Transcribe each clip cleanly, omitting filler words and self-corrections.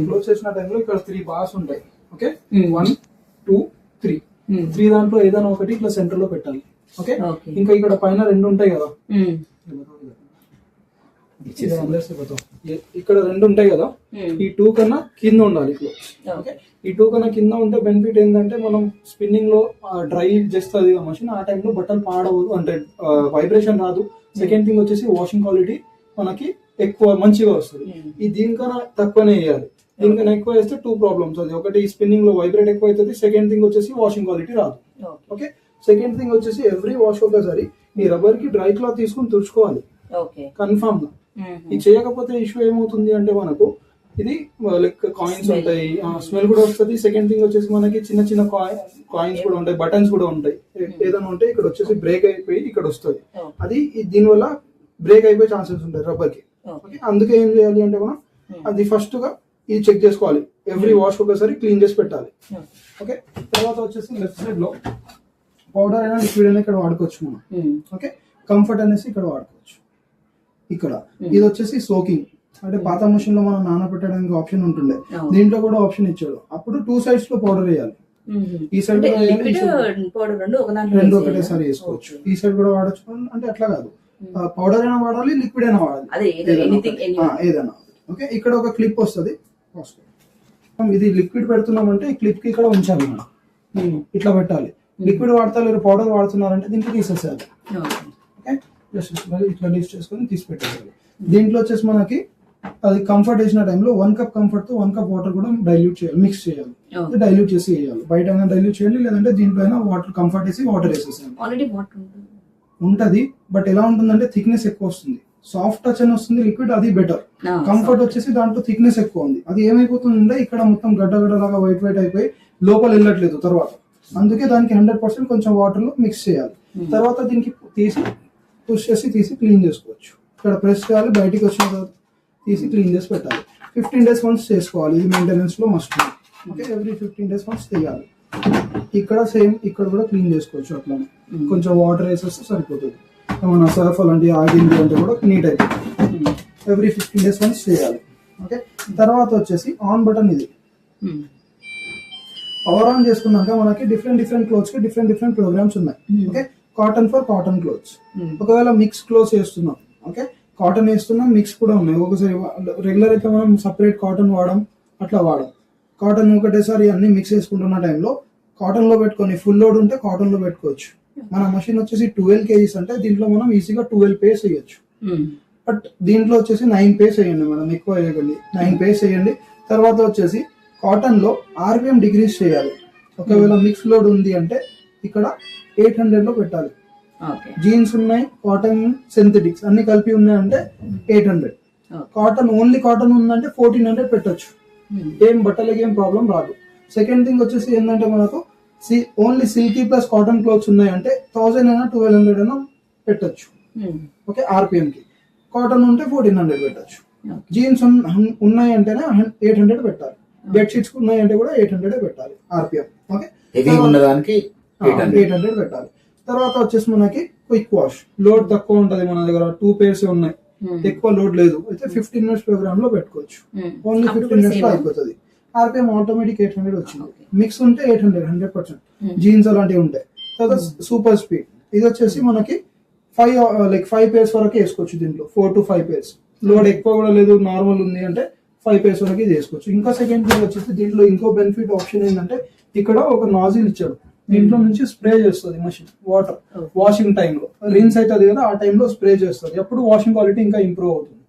Close చేసిన టైంలో ఇక్కడ 3 బార్స్ ఉంటాయి. ఓకే, 1 2 3 3 దాంట్లో ఏదైనా ఒకటి ఇట్లా సెంటర్ లో పెట్టాలి. ఓకే, ఇంకా ఇక్కడ పైన 2 ఉంటాయి కదా, ఇక్కడ 2 ఉంటాయి కదా, ఈ 2 కన్నా కింద ఉండాలి క్లోజ్. ఓకే, ఈ 2 కన్నా కింద ఉంటే బెనిఫిట్ ఏంటంటే మనం స్పిన్నింగ్ లో డ్రై చేస్తుంది మషిన్, ఆ టైంలో బట్టలు పాడవదు, అంటే వైబ్రేషన్ రాదు. సెకండ్ థింగ్ వచ్చేసి వాషింగ్ క్వాలిటీ మనకి ఎక్కువ మంచిగా వస్తుంది. ఈ దీనికన్నా తక్కువనే వేయాలి, దీనికన్నా ఎక్కువ వేస్తే 2 ప్రాబ్లమ్స్. అది ఒకటి స్పిన్నింగ్ లో వైబ్రేట్ ఎక్కువ అవుతుంది, సెకండ్ థింగ్ వచ్చేసి వాషింగ్ క్వాలిటీ రాదు. ఓకే, సెకండ్ థింగ్ వచ్చేసి ఎవ్రీ వాష్ ఒకసారి ఈ రబ్బర్ కి డ్రై క్లాత్ తీసుకుని తుడుచుకోవాలి కన్ఫర్మ్ గా. ఇది చేయకపోతే ఇష్యూ ఏమవుతుంది అంటే మనకు ఇది లైక్ కాయిన్స్ ఉంటాయి, స్మెల్ కూడా వస్తుంది. సెకండ్ థింగ్ వచ్చేసి మనకి చిన్న చిన్న కాయిన్స్ కూడా ఉంటాయి, బటన్స్ కూడా ఉంటాయి, ఏదైనా ఉంటే ఇక్కడ వచ్చేసి బ్రేక్ అయిపోయి ఇక్కడ వస్తుంది. అది దీనివల్ల బ్రేక్ అయిపోయే ఛాన్సెస్ ఉంటాయి రబ్బర్ కి. ఓకే, అందుకే ఏం చేయాలి అంటే మనం అది ఫస్ట్ గా ఇది చెక్ చేసుకోవాలి, ఎవ్రీ వాష్ ఒకసారి క్లీన్ చేసి పెట్టాలి. ఓకే, తర్వాత వచ్చేసి లెఫ్ట్ సైడ్ లో పౌడర్ అయినా లిక్విడ్ అయినా ఇక్కడ వాడుకోవచ్చు మనం. ఓకే, కంఫర్ట్ అనేసి ఇక్కడ వాడుకోవచ్చు. ఇక్కడ ఇది వచ్చేసి సోకింగ్, అంటే పాత మిషన్ లో మనం నానబెట్టడానికి ఆప్షన్ ఉంటుండే, దీంట్లో కూడా ఆప్షన్ ఇచ్చాడు. అప్పుడు 2 సైడ్స్ లో పౌడర్ వేయాలి, ఈ సైడ్ రెండు ఒకటేసారి వేసుకోవచ్చు, ఈ సైడ్ కూడా వాడచ్చు. అంటే అట్లా కాదు, పౌడర్ అయినా వాడాలి, లిక్విడ్ అయినా వాడాలి, ఏదైనా. ఓకే, ఇక్కడ ఒక క్లిప్ వస్తుంది, ఇది లిక్విడ్ పెడుతున్నామంటే ఈ క్లిప్ కి ఇక్కడ ఉంచాలి మనం, ఇట్లా పెట్టాలి. లిక్విడ్ వాడతారు, పౌడర్ వాడుతున్నారంటే దీనికి తీసేసేయాలి. ఓకే, జస్ట్ ఇట్లా లిఫ్ట్ చేసుకొని తీసి పెట్టేయాలి. దీంట్లో వచ్చేసి మనకి అది కంఫర్ట్ వేసిన టైంలో 1 కప్ కంఫర్ట్ తో 1 కప్ వాటర్ కూడా డైల్యూట్ చేయాలి, మిక్స్ చేయాలి, డైల్యూట్ చేసి వేయాలి. బయట అయినా డైల్యూట్ చేయండి, లేదంటే దీంట్లో వాటర్ కంఫర్ట్ వేసి వాటర్ వేసేసేయాలి. ఉంటది, బట్ ఎలా ఉంటుందంటే థిక్నెస్ ఎక్కువ వస్తుంది, సాఫ్ట్ టచ్ అని వస్తుంది లిక్విడ్, అది బెటర్. కంఫర్ట్ వచ్చేసి దాంట్లో థిక్నెస్ ఎక్కువ ఉంది, అది ఏమైపోతుందంటే ఇక్కడ మొత్తం గడ్డ లాగా వైట్ అయిపోయి లోపల వెళ్ళట్లేదు తర్వాత. అందుకే దానికి 100% కొంచెం వాటర్ లో మిక్స్ చేయాలి. తర్వాత దీనికి తీసి పుష్ చేసి తీసి క్లీన్ చేసుకోవచ్చు. ఇక్కడ ప్రెస్ చేయాలి, బయటికి వచ్చిన తర్వాత తీసి క్లీన్ చేసి పెట్టాలి. 15 days వన్స్ చేసుకోవాలి, ఇది మెయింటెనెన్స్ లో must. Okay, every 15 days once చేయాలి. ఇక్కడ సేమ్ ఇక్కడ కూడా క్లీన్ చేసుకోవచ్చు, అట్లానే కొంచెం వాటర్ వేసేస్తే సరిపోతుంది. ఏమన్నా సర్ఫ్ అలాంటి ఆగింది అంటే కూడా నీట్ అయిపోతుంది. ఎవ్రీ 15 days వన్స్ చేయాలి. ఓకే, తర్వాత వచ్చేసి ఆన్ బటన్, ఇది పవర్ ఆన్ చేసుకున్నాక మనకి డిఫరెంట్ క్లోత్స్ కి డిఫరెంట్ ప్రోగ్రామ్స్ ఉన్నాయి. Okay, cotton for cotton clothes. ఒకవేళ మిక్స్ క్లోత్స్ వేస్తున్నాం, ఓకే, కాటన్ వేస్తున్నాం, మిక్స్ కూడా ఉన్నాయి. ఒకసారి రెగ్యులర్ అయితే మనం సపరేట్ కాటన్ వాడడం, అట్లా వాడడం. కాటన్ ఒకటేసారి అన్ని మిక్స్ చేసుకుంటున్న టైంలో కాటన్ లో పెట్టుకొని ఫుల్ లోడ్ ఉంటే కాటన్ లో పెట్టుకోవచ్చు. మన మషిన్ వచ్చేసి 12 kgs అంటే దీంట్లో మనం ఈజీగా 12 pairs వేయచ్చు. బట్ దీంట్లో వచ్చేసి 9 pairs వేయండి, మనం ఎక్కువ వేయకండి, 9 pairs వేయండి. తర్వాత వచ్చేసి కాటన్ లో RPM డిక్రీజ్ చేయాలి. ఒకవేళ మిక్స్ లోడ్ ఉంది అంటే ఇక్కడ 800 లో పెట్టాలి. జీన్స్ ఉన్నాయి, కాటన్, సింథటిక్స్ అన్ని కలిపి ఉన్నాయంటే 800. కాటన్ ఓన్లీ కాటన్ ఉందంటే 1400 పెట్టొచ్చు, ఏం బట్టలకి ఏం ప్రాబ్లం రాదు. సెకండ్ థింగ్ వచ్చేసి ఏంటంటే మనకు only silky plus cotton clothes ఉన్నాయంటే 1000 అయినా 1200 అయినా పెట్టొచ్చు. ఓకే, RPM కి. కాటన్ ఉంటే 1400 పెట్టొచ్చు. జీన్స్ ఉన్నాయంటేనే 800 పెట్టాలి. బెడ్షీట్స్ ఉన్నాయంటే కూడా 800 పెట్టాలి RPM. ఓకే, 800 పెట్టాలి. తర్వాత వచ్చేసి మనకి క్విక్ వాష్, లోడ్ తక్కువ ఉంటది, మన దగ్గర 2 pairs ఉన్నాయి, ఎక్కువ లోడ్ లేదు అయితే 15 minutes ప్రోగ్రామ్ లో పెట్టుకోవచ్చు. ఓన్లీ 15 minutes లో అయిపోతుంది. RPM ఆటోమేటిక్ 800 వచ్చింది. మిక్స్ ఉంటే 800 100%. జీన్స్ అలాంటివి ఉంటాయి. తర్వాత సూపర్ స్పీడ్, ఇది వచ్చేసి మనకి 5 pairs వరకు వేసుకోవచ్చు. దీంట్లో 4 to 5 pairs. లోడ్ ఎక్కువ కూడా లేదు, నార్మల్ ఉంది అంటే 5 pairs వరకు ఇది వేసుకోవచ్చు. ఇంకా సెకండ్ థింగ్ వచ్చేసి దీంట్లో ఇంకో బెనిఫిట్ ఆప్షన్ ఏంటంటే ఇక్కడ ఒక నాజిల్ ఇచ్చాడు, దీంట్లో నుంచి స్ప్రే చేస్తుంది మషిన్ వాటర్. వాషింగ్ టైంలో రిన్స్ అవుతుంది కదా, ఆ టైంలో స్ప్రే చేస్తుంది, అప్పుడు వాషింగ్ క్వాలిటీ ఇంకా ఇంప్రూవ్ అవుతుంది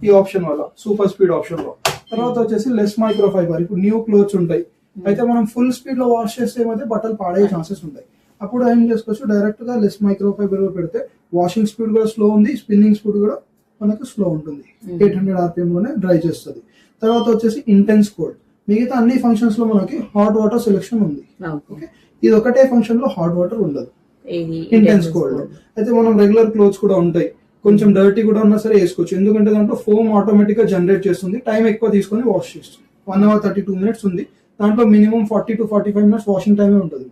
ఈ ఆప్షన్ వల్ల, సూపర్ స్పీడ్ ఆప్షన్ లో. తర్వాత వచ్చేసి లెస్ మైక్రో ఫైబర్, ఇప్పుడు న్యూ క్లోత్స్ ఉంటాయి అయితే మనం ఫుల్ స్పీడ్ లో వాష్ చేస్తే ఏమైతే బట్టలు పాడయ్యే ఛాన్సెస్ ఉంటాయి. అప్పుడు ఏం చేసుకోవచ్చు, డైరెక్ట్ గా లెస్ మైక్రో ఫైబర్ లో పెడితే వాషింగ్ స్పీడ్ కూడా స్లో ఉంది, స్పిన్నింగ్ స్పీడ్ కూడా మనకు స్లో ఉంటుంది. 800 RPM లోనే డ్రై చేస్తుంది. తర్వాత వచ్చేసి ఇంటెన్స్ కోల్డ్, మిగతా అన్ని ఫంక్షన్స్ లో మనకి హాట్ వాటర్ సెలెక్షన్ ఉంది. ఓకే, ఇది ఒకటే ఫంక్షన్ లో హాట్ వాటర్ ఉండదు ఇంటెన్స్ కోల్డ్. అయితే మనం రెగ్యులర్ క్లోత్స్ కూడా ఉంటాయి, కొంచెం డర్టీ కూడా ఉన్నా సరే వేసుకోవచ్చు, ఎందుకంటే దాంట్లో ఫోమ్ ఆటోమేటిక్ గా జనరేట్ చేస్తుంది, టైం ఎక్కువ తీసుకొని వాష్ చేస్తుంది. 1 hour 32 minutes ఉంది, దాంట్లో మినిమం 40 to 45 minutes వాషింగ్ టైమే ఉంటుంది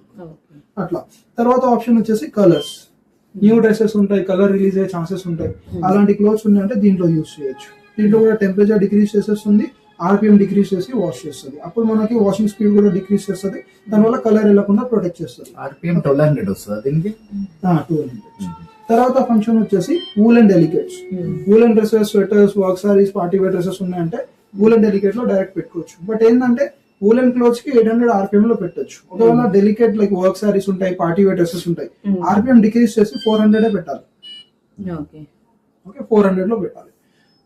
అట్లా. తర్వాత ఆప్షన్ వచ్చేసి కలర్స్, న్యూ డ్రెస్సెస్ ఉంటాయి, కలర్ రిలీజ్ అయ్యే ఛాన్సెస్ ఉంటాయి, అలాంటి క్లోత్స్ ఉన్నాయంటే దీంట్లో యూస్ చేయొచ్చు. దీంట్లో కూడా టెంపరేచర్ డిక్రీజ్ చేసేస్తుంది, ఆర్పిఎం డిక్రీజ్ చేసి వాష్ చేస్తుంది. అప్పుడు మనకి వాషింగ్ స్పీడ్ కూడా డిక్రీజ్ చేస్తుంది, దానివల్ల కలర్ వెళ్ళకుండా ప్రొటెక్ట్ చేస్తుంది. ఆర్పిఎం 1200 వస్తుంది దీనికి. 1200. తర్వాత ఫంక్షన్ వచ్చేసి wool and delicates. Wool and dresses, sweaters, work saris, party wear dresses ఉన్నాయంటే వూల్ అండ్ డెలికేట్ లో డైరెక్ట్ పెట్టుకోవచ్చు. బట్ ఏంటంటే వూలెన్ క్లోత్స్ కి 800 ఆర్పిఎం లో పెట్టొచ్చు. ఒకవేళ డెలికేట్ లైక్ వర్క్ సారీస్ ఉంటాయి, పార్టీ వేర్ డ్రెస్సెస్ ఉంటాయి, ఆర్పిఎం డిక్రీజ్ చేసి 400 పెట్టాలి. ఓకే, 400 లో పెట్టాలి.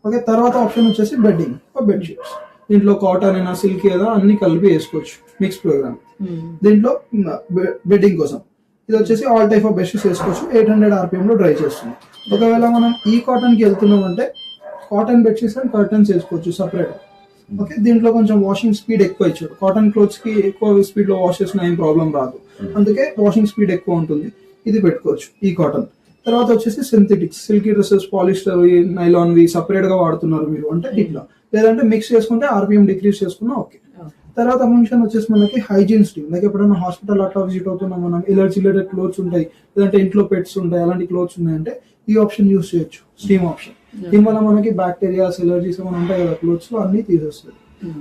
ఓకే, తర్వాత ఆప్షన్ వచ్చేసి బెడ్డింగ్ బెడ్ షీట్స్. దీంట్లో కాటన్ అయినా సిల్క్ ఏదో అన్ని కలిపి వేసుకోవచ్చు, మిక్స్ ప్రోగ్రామ్. దీంట్లో బెడ్డింగ్ కోసం ఇది వచ్చేసి all type of bed sheets వేసుకోవచ్చు. 800 ఆర్పిఎం లో డ్రై చేస్తుంది. ఒకవేళ మనం ఈ కాటన్ కి వెళ్తున్నాం అంటే cotton bed sheets and curtains వేసుకోవచ్చు సపరేట్. ఓకే, దీంట్లో కొంచెం వాషింగ్ స్పీడ్ ఎక్కువ ఇచ్చాడు. కాటన్ క్లోత్స్ కి ఎక్కువ స్పీడ్ లో వాష్ చేసిన ఏం ప్రాబ్లం రాదు, అందుకే వాషింగ్ స్పీడ్ ఎక్కువ ఉంటుంది. ఇది పెట్టుకోవచ్చు ఈ కాటన్. తర్వాత వచ్చేసి synthetics, silky dresses, polyester, nylon వి సపరేట్ గా వాడుతున్నారు మీరు అంటే ఇట్లా, లేదంటే మిక్స్ చేసుకుంటే ఆర్పిఎం డిక్రీజ్ చేసుకున్నా ఓకే. తర్వాత ఫంక్షన్ వచ్చేసి మనకి హైజీన్ స్టీమ్. లైక్ ఎప్పుడైనా హాస్పిటల్ అట్లా విజిట్ అవుతున్నాం మనం, ఎలర్జీ రిలేటెడ్ క్లోత్స్ ఉంటాయి, లేదంటే ఇంట్లో పెట్స్ ఉంటాయి, అలాంటి క్లోత్స్ ఉన్నాయంటే ఈ ఆప్షన్ యూస్ చేయొచ్చు, స్టీమ్ ఆప్షన్. దీనివల్ల మనకి బ్యాక్టీరియాస్, ఎలర్జీస్ ఏమైనా ఉంటాయి కదా క్లోత్స్ లో, అన్ని తీసేస్తుంది.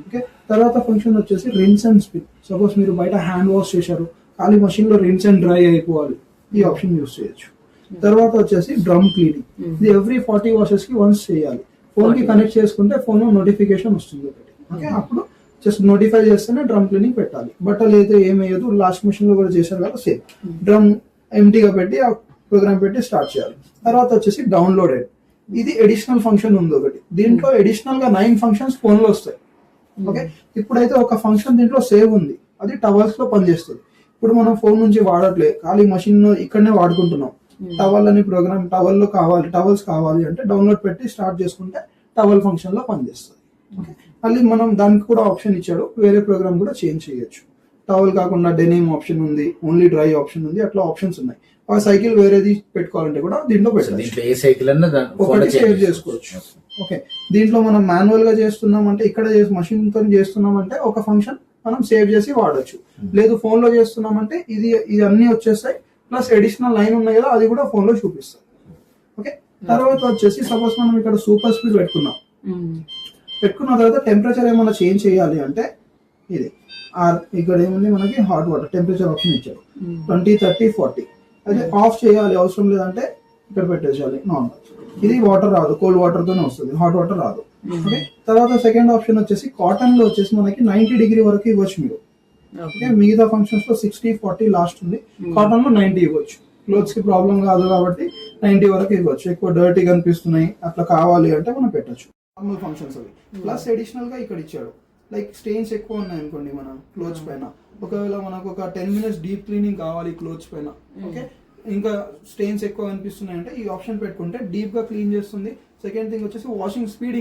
ఓకే, తర్వాత ఫంక్షన్ వచ్చేసి రిన్స్ అండ్ స్పిన్. సపోజ్ మీరు బయట హ్యాండ్ వాష్ చేశారు, ఖాళీ మషిన్ లో రిన్స్ అండ్ డ్రై అయిపోవాలి, ఈ ఆప్షన్ యూస్ చేయొచ్చు. తర్వాత వచ్చేసి డ్రమ్ క్లీనింగ్. ఇది ఎవ్రీ 40 వాషెస్ కి వన్స్ చేయాలి. ఫోన్ కి కనెక్ట్ చేసుకుంటే ఫోన్ లో నోటిఫికేషన్ వస్తుంది ఒకటి. ఓకే, అప్పుడు జస్ట్ నోటిఫై చేస్తేనే డ్రమ్ క్లీనింగ్ పెట్టాలి. బట్టలు అయితే ఏమయ్యదు, లాస్ట్ మిషన్ లో కూడా చేశారు కదా సేమ్. డ్రమ్ ఎంటీగా పెట్టి ఆ ప్రోగ్రామ్ పెట్టి స్టార్ట్ చేయాలి. తర్వాత వచ్చేసి డౌన్లోడెడ్. ఇది అడిషనల్ ఫంక్షన్ ఉంది ఒకటి. దీంట్లో అడిషనల్ గా 9 ఫంక్షన్స్ ఫోన్ లో వస్తాయి. ఓకే, ఇప్పుడైతే ఒక ఫంక్షన్ దీంట్లో సేవ్ ఉంది, అది టవల్స్ లో పనిచేస్తుంది. ఇప్పుడు మనం ఫోన్ నుంచి వాడట్లే, ఖాళీ మషిన్ ఇక్కడనే వాడుకుంటున్నాం. టవల్ అని ప్రోగ్రామ్ టవల్ లో కావాలి, టవల్స్ కావాలి అంటే డౌన్లోడ్ పెట్టి స్టార్ట్ చేసుకుంటే టవల్ ఫంక్షన్ లో పనిచేస్తుంది. ఓకే, మళ్ళీ మనం దానికి కూడా ఆప్షన్ ఇచ్చాడు, వేరే ప్రోగ్రామ్ కూడా చేంజ్ చేయొచ్చు. టవల్ కాకుండా డెనిమ్ ఆప్షన్ ఉంది, ఓన్లీ డ్రై ఆప్షన్ ఉంది, అట్లా ఆప్షన్స్ ఉన్నాయి. ఆ సైకిల్ వేరేది పెట్టుకోవాలంటే కూడా దీంట్లో ఒకటి సేవ్ చేసుకోవచ్చు. ఓకే, దీంట్లో మనం మాన్యువల్ గా చేస్తున్నాం అంటే ఇక్కడ మషిన్ తో చేస్తున్నాం అంటే ఒక ఫంక్షన్ మనం సేవ్ చేసి వాడచ్చు. లేదు ఫోన్ లో చేస్తున్నాం అంటే ఇది అన్ని వచ్చేస్తాయి, ప్లస్ అడిషనల్ లైన్ ఉన్నాయి కదా అది కూడా ఫోన్ లో చూపిస్తాం. ఓకే, తర్వాత వచ్చేసి సపోజ్ మనం ఇక్కడ సూపర్ స్పీడ్ పెట్టుకున్న తర్వాత టెంపరేచర్ ఏమైనా చేంజ్ చేయాలి అంటే ఇది ఇక్కడ ఏముంది మనకి హాట్ వాటర్ టెంపరేచర్ ఆప్షన్ ఇచ్చారు, 20, 30, 40. అయితే ఆఫ్ చేయాలి అవసరం లేదంటే ఇక్కడ పెట్టేసేయాలి నార్మల్. ఇది వాటర్ రాదు, కోల్డ్ వాటర్ తోనే వస్తుంది, హాట్ వాటర్ రాదు. ఓకే, తర్వాత సెకండ్ ఆప్షన్ వచ్చేసి కాటన్ లో వచ్చేసి మనకి 90 డిగ్రీ వరకు ఇవ్వచ్చు మీరు. ఓకే, మిగతా ఫంక్షన్స్ లో 60, 40 లాస్ట్ ఉంది, కాటన్ లో 90 ఇవ్వచ్చు. క్లోత్స్ కి ప్రాబ్లం కాదు కాబట్టి 90 వరకు ఇవ్వచ్చు. ఎక్కువ డర్టీ కనిపిస్తున్నాయి అట్లా కావాలి అంటే మనం పెట్టచ్చు. నార్మల్ ఫంక్షన్స్ అవి. ప్లస్ అడిషనల్ గా ఇక్కడ ఇచ్చాడు, లైక్ స్టెయిన్స్ ఎక్కువ ఉన్నాయి అనుకోండి మన క్లోత్స్ పైన, ఒకవేళ మనకు ఒక 10 minutes డీప్ క్లీనింగ్ కావాలి క్లోత్స్ పైన, ఓకే, ఇంకా స్టెయిన్స్ ఎక్కువ కనిపిస్తున్నాయి అంటే ఈ ఆప్షన్ పెట్టుకుంటే డీప్ గా క్లీన్ చేస్తుంది. సెకండ్ థింగ్ వచ్చేసి వాషింగ్ స్పీడ్